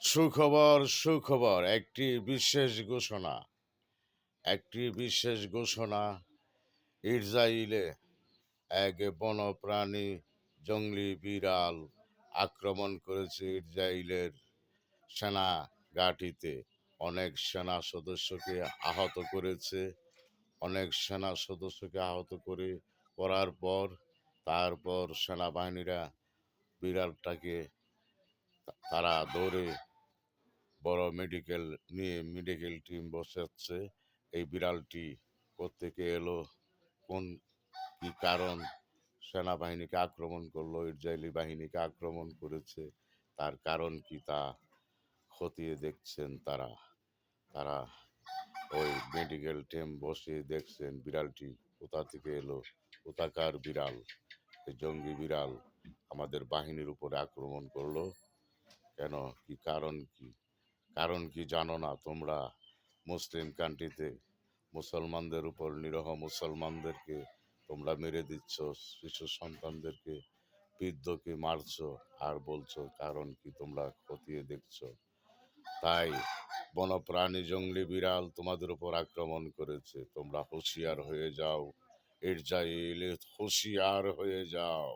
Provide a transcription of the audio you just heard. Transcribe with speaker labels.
Speaker 1: সুখবর সুখবর একটি বিশেষ ঘোষণা। ইসরায়েলে এক বন্যপ্রাণী জংলি বিড়াল আক্রমণ করেছে ইসরায়েলের সেনা ঘাঁটিতে। অনেক সেনা সদস্যকে আহত করেছে। আহত করার পর তারপর সেনাবাহিনীরা বিড়ালটাকে তারা ধরে বড় মেডিকেল টিম বসাচ্ছে। এই বিড়ালটি কোত্থেকে এলো, কোন কি কারণ সেনাবাহিনীকে আক্রমণ করলো, ইসরায়েলি বাহিনীকে আক্রমণ করেছে, তার কারণ কি তা খতিয়ে দেখছেন তারা। তারা ওই মেডিকেল টিম বসিয়ে দেখছেন বিড়ালটি কোথা থেকে এলো, কোথাকার বিড়াল, এই জঙ্গি বিড়াল আমাদের বাহিনীর উপরে আক্রমণ করলো কেন, কি কারণ কি জানো না তোমরা? মুসলিম কান্ট্রিতে মুসলমানদের উপর, নিরহ মুসলমানদেরকে তোমরা মেরে দিচ্ছ, শিশু সন্তানদেরকে, বৃদ্ধকে মারছো, আর বলছো কারণ কি তোমরা খতিয়ে দেখছো। তাই বন্যপ্রাণী জংলি বিড়াল তোমাদের উপর আক্রমণ করেছে, তোমরা হুঁশিয়ার হয়ে যাও। ইসরায়েল হুঁশিয়ার হয়ে যাও।